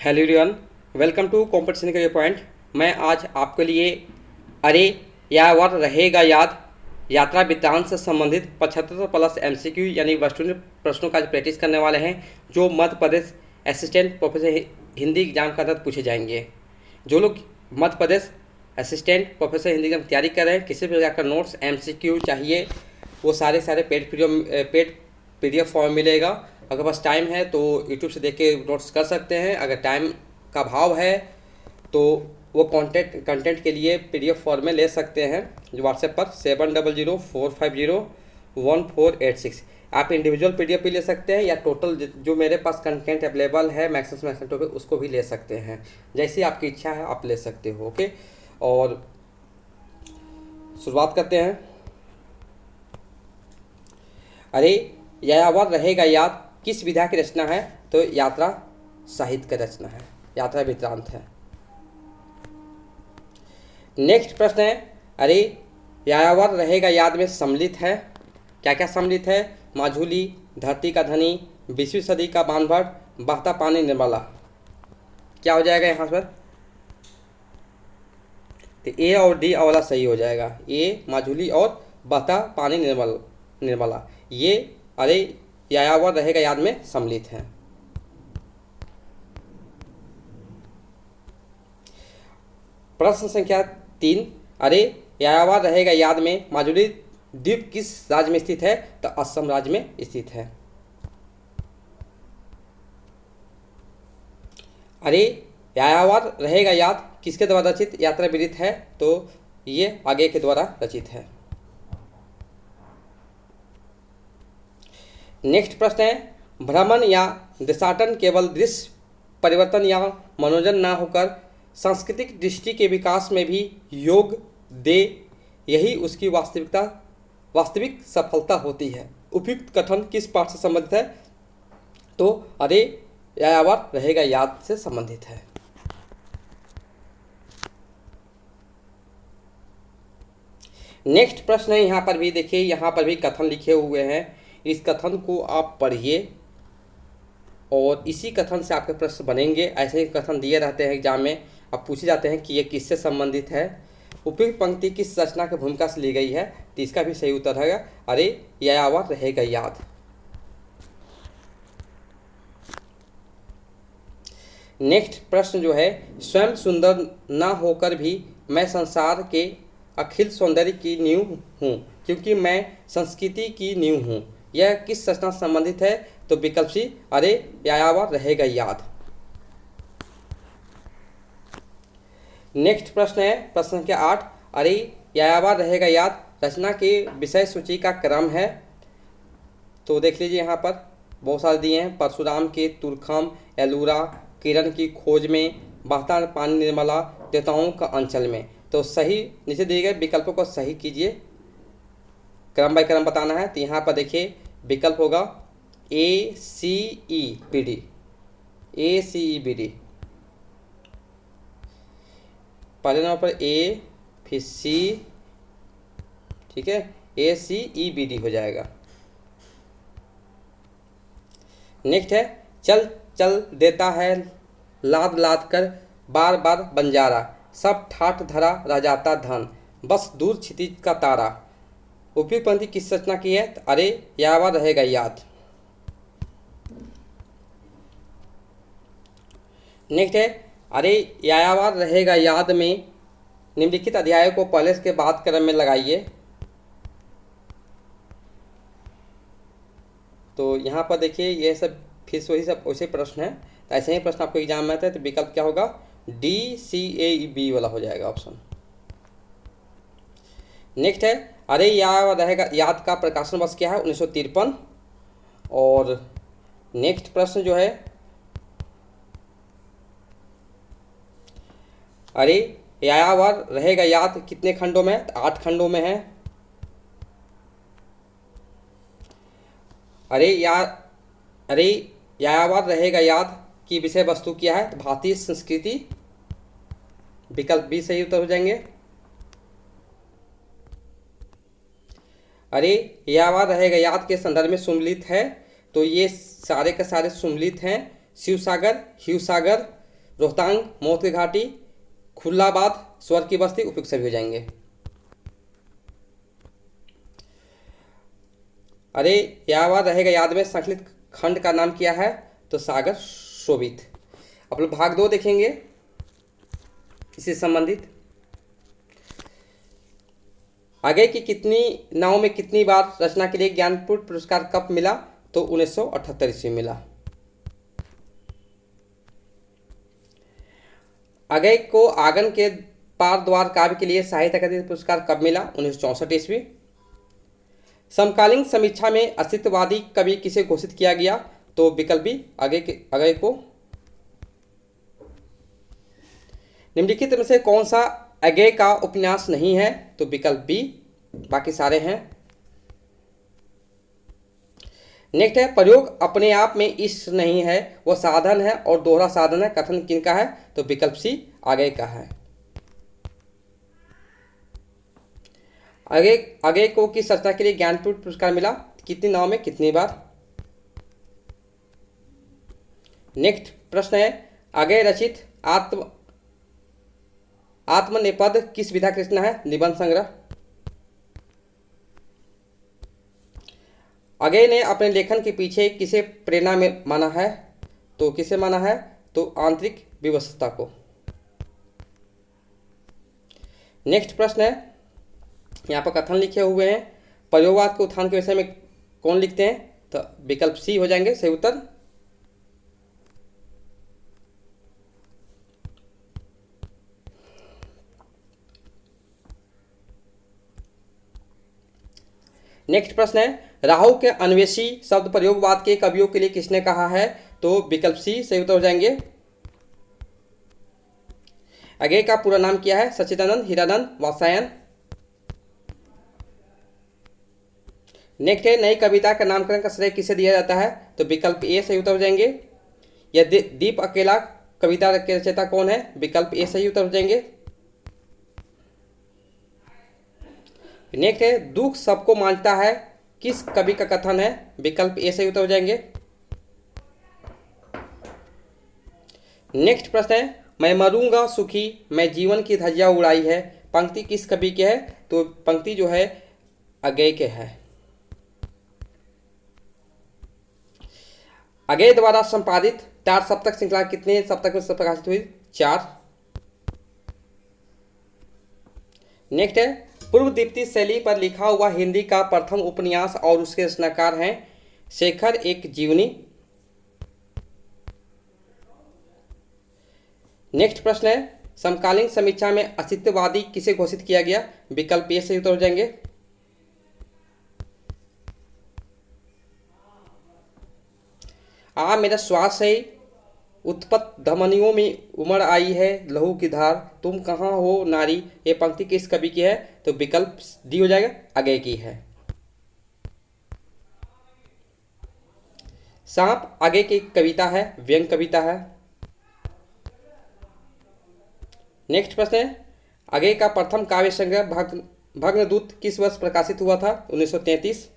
Hello everyone, welcome to Competition Career Point. मैं आज आपके लिए अरे या वर रहेगा याद यात्रा वृत्तांत से संबंधित 75 प्लस एमसीक्यू यानी वस्तुनिष्ठ प्रश्नों का आज प्रैक्टिस करने वाले हैं, जो Madhya Pradesh assistant professor Hindi exam के अंदर पूछे जाएंगे। जो लोग Madhya Pradesh assistant professor Hindi exam तैयारी कर रहे हैं, किसी भी प्रकार का नोट्स एमसीक्यू चाहिए, वो सारे पेड पीडीएफ फॉर्म मिलेगा। अगर बस टाइम है तो यूट्यूब से देख के नोट्स कर सकते हैं। अगर टाइम का अभाव है तो वो कंटेंट के लिए पीडीएफ फॉर्म में ले सकते हैं, जो व्हाट्सएप पर 7004501486। आप इंडिविजुअल पीडीएफ भी ले सकते हैं या टोटल जो मेरे पास कंटेंट अवेलेबल है मैक्सिमम पे उसको भी ले सकते हैं। जैसी आपकी इच्छा है आप ले सकते हो। ओके, और शुरुआत करते हैं। अरे यायावर रहेगा याद किस विधा की रचना है? तो यात्रा साहित्य की रचना है, यात्रा वृत्तांत है। नेक्स्ट प्रश्न है, अरे यायावर रहेगा याद में सम्मिलित है, क्या क्या सम्मिलित है? माजुली, धरती का धनी, 20वीं सदी का बानभट्ट, बहता पानी निर्मला। क्या हो जाएगा यहाँ पर? तो ए और डी वाला सही हो जाएगा। ए माजुली और बहता पानी निर्मला ये अरे यायावर रहेगा याद में सम्मिलित है। प्रश्न संख्या 3, अरे यायावर रहेगा याद में माजुली द्वीप किस राज्य में स्थित है? तो असम राज्य में स्थित है। अरे यायावर रहेगा याद किसके द्वारा रचित यात्रा वृत्त है? तो ये आगे के द्वारा रचित है। नेक्स्ट प्रश्न है, भ्रमण या देशाटन केवल दृश्य परिवर्तन या मनोरंजन न होकर सांस्कृतिक दृष्टि के विकास में भी योग दे, यही उसकी वास्तविक सफलता होती है। उपयुक्त कथन किस पाठ से संबंधित है? तो अरे यायावर रहेगा याद से संबंधित है। नेक्स्ट प्रश्न है, यहाँ पर भी देखिए, यहाँ पर भी कथन लिखे हुए हैं। इस कथन को आप पढ़िए और इसी कथन से आपके प्रश्न बनेंगे। ऐसे ही कथन दिए रहते हैं एग्जाम में, अब पूछे जाते हैं कि ये किससे संबंधित है। उपयुक्त पंक्ति किस रचना की भूमिका से ली गई है? तो इसका भी सही उत्तर है अरे यायावर रहेगा याद। नेक्स्ट प्रश्न जो है, स्वयं सुंदर ना होकर भी मैं संसार के अखिल सौंदर्य की नींव हूँ, क्योंकि मैं संस्कृति की नींव हूँ, यह किस रचना से संबंधित है? तो विकल्प सी अरे यायावर रहेगा याद। नेक्स्ट प्रश्न है प्रश्न संख्या 8, अरे यायावर रहेगा याद रचना के विषय सूची का क्रम है? तो देख लीजिए, यहाँ पर बहुत सारे दिए हैं। परशुराम के तुरखम, एलूरा, किरण की खोज में, बहता पानी निर्मला, देवताओं का अंचल में। तो सही नीचे दिए गए विकल्पों को सही कीजिए, क्रम बाय क्रम बताना है। तो यहाँ पर देखिए विकल्प होगा ACEBD, ACEBD। पहले नंबर पर A, फिर C, ठीक है, ACEBD हो जाएगा। नेक्स्ट है, चल चल देता है लाद लाद कर बार बार बंजारा, सब ठाठ धरा रह जाता धन, बस दूर क्षितिज का तारा। उपयुक्त पंक्ति किस रचना की है? अरे यायावर रहेगा याद। नेक्स्ट है, अरे यायावर रहेगा याद में निम्नलिखित अध्यायों को पहले के बाद क्रम में लगाइए। तो यहाँ पर देखिए, ये सब फिर से वही सब वैसे प्रश्न है। तो ऐसे ही प्रश्न आपको एग्जाम में आता है। तो विकल्प क्या होगा? DCAB वाला हो जाएगा ऑप्शन। नेक्स्ट है, अरे यायावर रहेगा याद का प्रकाशन वर्ष क्या है? 1953। और नेक्स्ट प्रश्न जो है, अरे यायावर रहेगा याद कितने खंडों में? 8 खंडों में है। अरे यायावर रहेगा याद की विषय वस्तु क्या है? तो भारतीय संस्कृति। विकल्प बी सही उत्तर हो जाएंगे। अरे यायावर रहेगा याद के संदर्भ में सम्मिलित है? तो ये सारे के सारे सम्मिलित हैं। शिवसागर, हिमसागर, रोहतांग, मौत की घाटी, खुल्लाबाद, स्वर्ग की बस्ती, उपयुक्त सभी हो जाएंगे। अरे याद रहेगा याद में संकलित खंड का नाम क्या है? तो सागर शोभित। अब लोग भाग 2 देखेंगे इससे संबंधित। आगे की कितनी नाव में कितनी बार रचना के लिए ज्ञानपीठ पुरस्कार कब मिला? तो 1978 ईस्वी मिला। आगे को आंगन के पार द्वार काव्य के लिए साहित्य अकादमी पुरस्कार कब मिला? 1964 ईस्वी। समकालीन समीक्षा में अस्तित्ववादी कवि किसे घोषित किया गया? तो विकल्प बी आगे को। निम्नलिखित में से कौन सा अगेय का उपन्यास नहीं है? तो विकल्प बी, बाकी सारे हैं। नेक्स्ट है, प्रयोग अपने आप में इष्ट नहीं है, वह साधन है और दोहरा साधन है, कथन किनका है? तो विकल्प सी आगे का है। आगे को किस रचना के लिए ज्ञानपीठ पुरस्कार मिला? कितनी नाव में कितनी बार? नेक्स्ट प्रश्न है, आगे रचित आत्मनेपद किस विधा की रचना है? निबंध संग्रह। आगे ने अपने लेखन के पीछे किसे प्रेरणा में माना है? तो किसे माना है? तो आंतरिक विवशता को। नेक्स्ट प्रश्न है, यहाँ पर कथन लिखे हुए हैं, प्रयोगवाद के उत्थान के विषय में कौन लिखते हैं? तो विकल्प सी हो जाएंगे सही उत्तर। नेक्स्ट प्रश्न है, राहु के अन्वेषी शब्द प्रयोगवाद के कवियों के लिए किसने कहा है? तो विकल्प सी सही उत्तर हो जाएंगे। आगे का पूरा नाम क्या है? सच्चिदानंद हीरानंद वात्स्यायन। नेक्स्ट है, नई कविता का नामकरण का श्रेय किसे दिया जाता है? तो विकल्प ए सही उत्तर हो जाएंगे। यह दीप अकेला कविता के रचयिता कौन है? विकल्प ए सही उत्तर हो जाएंगे। नेक्स्ट है, दुख सबको मांझता है किस कवि का कथन है? विकल्प ए सही उत्तर हो जाएंगे। नेक्स्ट प्रश्न है, मैं मरूंगा सुखी मैं जीवन की धज्जियां उड़ाई है, पंक्ति किस कवि के है? तो पंक्ति जो है अगेय के है। अगेय द्वारा संपादित 4 सप्तक श्रृंखला कितने सप्तक में प्रकाशित हुई? 4। नेक्स्ट है, पूर्व दीप्ति शैली पर लिखा हुआ हिंदी का प्रथम उपन्यास और उसके रचनाकार हैं शेखर एक जीवनी। नेक्स्ट प्रश्न है, समकालीन समीक्षा में अस्तित्ववादी किसे घोषित किया गया? विकल्प ए सही उत्तर हो जाएंगे। मेरा श्वास है उत्पत धमनियों में उमड़ आई है लहू की धार, तुम कहाँ हो नारी, ये पंक्ति किस कवि की है? तो विकल्प डी हो जाएगा अगेय की है। सांप आगे की कविता है, व्यंग कविता है। नेक्स्ट प्रश्न है, आगे का प्रथम काव्य संग्रह भग्नदूत किस वर्ष प्रकाशित हुआ था? 1933।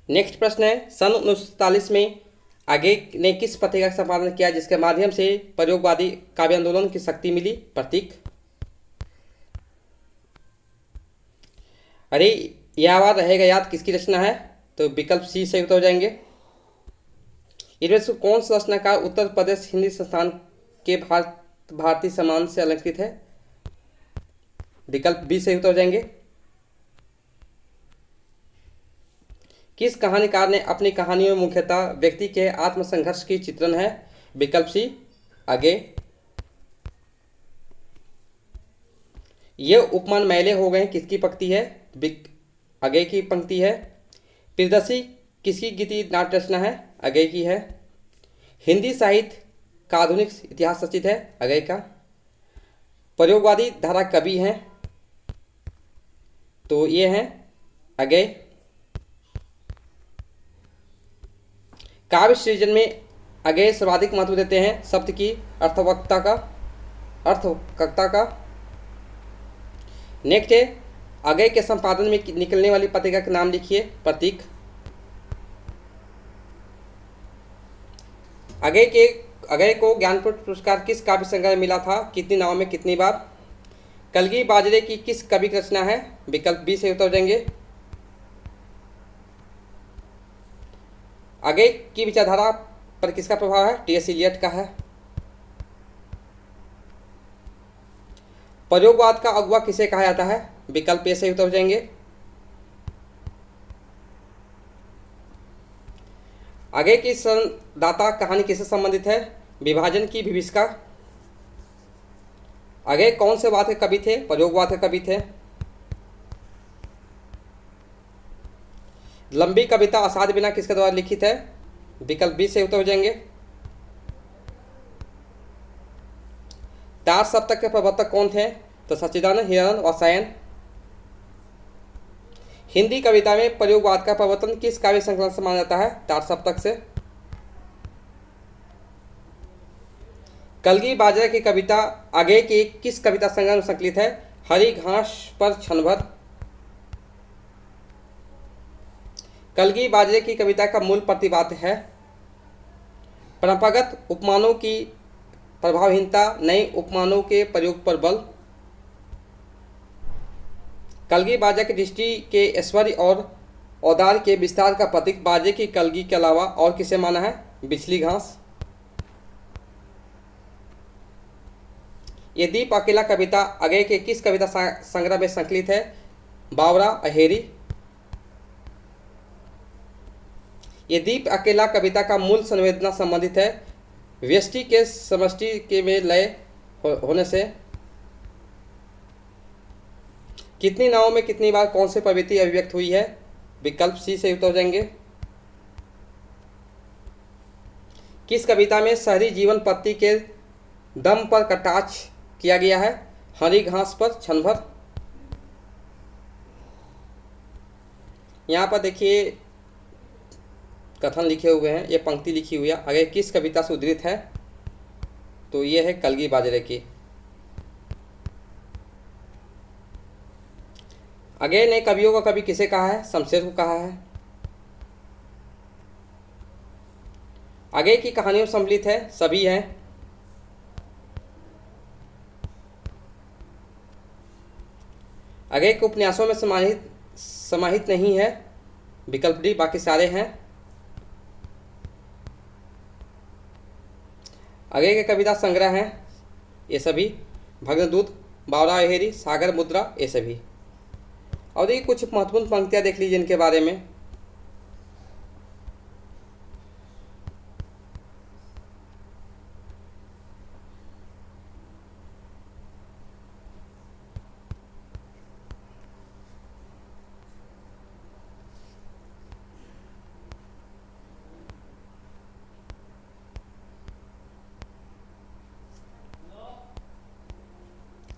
नेक्स्ट प्रश्न है, सन 1947 में आगे ने किस पत्रिका का संपादन किया जिसके माध्यम से प्रयोगवादी काव्य आंदोलन की शक्ति मिली? प्रतीक। अरे यह बात रहेगा याद किसकी रचना है? तो विकल्प सी सही उत्तर हो जाएंगे। इनमें से कौन सा रचनाकार उत्तर प्रदेश हिंदी संस्थान के भारतीय सम्मान से अलंकृत है? विकल्प बी सही उत्तर हो जाएंगे। किस कहानीकार ने अपनी कहानियों में मुख्यतः व्यक्ति के आत्मसंघर्ष की चित्रण है? विकल्प सी आगे। ये उपमान मैले हो गए किसकी पंक्ति है? आगे की पंक्ति है। प्रियदर्शी किसकी गीति नाट्य रचना है? आगे की है। हिंदी साहित्य का आधुनिक इतिहास रचित है? आगे का। प्रयोगवादी धारा कवि हैं तो ये हैं आगे। काव्य सृजन में आगे सर्वाधिक महत्व देते हैं शब्द की अर्थवत्ता का। नेक्स्ट है, आगे के संपादन में निकलने वाली पत्रिका का नाम लिखिए। प्रतीक। अगय को ज्ञानपीठ पुरस्कार किस काव्य संग्रह में मिला था? कितनी नाव में कितनी बार? कलगी बाजरे की किस कवि की रचना है? विकल्प बी से उत्तर देंगे। अगय की विचारधारा पर किसका प्रभाव है? टी.एस. इलियट का है। प्रयोगवाद का अगुआ किसे कहा जाता है? विकल्प ए से उत्तर देंगे। अगय की संदाता कहानी किससे संबंधित है? विभाजन की विभीषिका। अगय कौन से वाद के कवि थे? प्रयोगवाद के कवि थे। लंबी कविता असाध्य बिना किसके द्वारा लिखित है? विकल्प बी से उत्तर हो जाएंगे। तार सप्तक के प्रवर्तक कौन थे? तो सच्चिदानंद, हिरानंद और सायन। हिंदी कविता में प्रयोगवाद का प्रवर्तन किस काव्य संकलन से माना जाता है? तार सप्तक से। कलगी बाजरा की कविता अगय की किस कविता संग्रह में संकलित है? हरी घास पर क्षण भर। कलगी बाजरे की कविता का मूल प्रतिपाद्य है परंपरागत उपमानों की प्रभावहीनता, नए उपमानों के प्रयोग पर बल। कलगी बाजरा की दृष्टि के ऐश्वर्य और औदार्य के विस्तार का प्रतीक बाजरे की कलगी के अलावा और किसे माना है? बिछली घास। ये दीप अकेला कविता अगय के किस कविता संग्रह में संकलित है? बावरा, अहेरी। ये दीप अकेला कविता का मूल संवेदना संबंधित है व्यष्टि के समष्टि के में लय होने से। कितनी नावों में कितनी बार कौन सी प्रवृत्ति अभिव्यक्त हुई है? विकल्प सी से उत्तर हो जाएंगे। किस कविता में शहरी जीवन पत्ती के दम पर कटाक्ष किया गया है? हरी घास पर क्षण भर। यहाँ पर देखिए कथन लिखे हुए हैं, ये पंक्ति लिखी हुई है, अगय किस कविता से उद्धृत है? तो ये है कलगी बाजरे की। अगय ने कवियों का कवि किसे कहा है? शमशेर को कहा है। अगय की कहानियों सम्मिलित है? सभी हैं। अगय के उपन्यासों में समाहित नहीं है? विकल्प डी, बाकी सारे हैं। अगय के कविता संग्रह हैं ये सभी, भग्नदूत, बावरा, अहेरी, सागर मुद्रा, ये सभी। और देखिए कुछ महत्वपूर्ण पंक्तियां देख लीजिए इनके बारे में।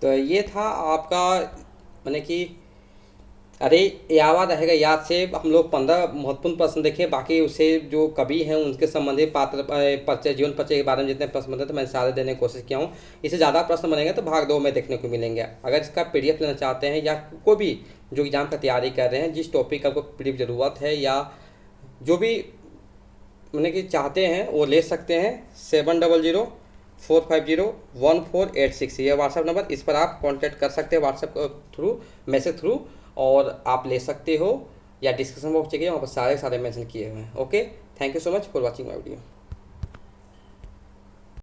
तो ये था आपका मैंने कि अरे याद रहेगा याद से हम लोग 15 महत्वपूर्ण प्रश्न देखे, बाकी उससे जो कवि हैं उनके संबंधित पात्र परिचय, जीवन परिचय के बारे में जितने प्रश्न बनते थे मैंने सारे देने की कोशिश किया हूँ। इससे ज़्यादा प्रश्न बनेंगे तो भाग 2 में देखने को मिलेंगे। अगर इसका PDF लेना चाहते हैं या कोई भी जो एग्ज़ाम का तैयारी कर रहे हैं, जिस टॉपिक का आपको PDF ज़रूरत है या जो भी मैंने कि चाहते हैं वो ले सकते हैं। 7004501486 ये व्हाट्सएप नंबर, इस पर आप कांटेक्ट कर सकते हैं व्हाट्सएप थ्रू, मैसेज थ्रू, और आप ले सकते हो, या डिस्क्रिप्शन बॉक्स चाहिए वहाँ पर सारे मेंशन किए हुए हैं। Okay, thank you so much for watching my video.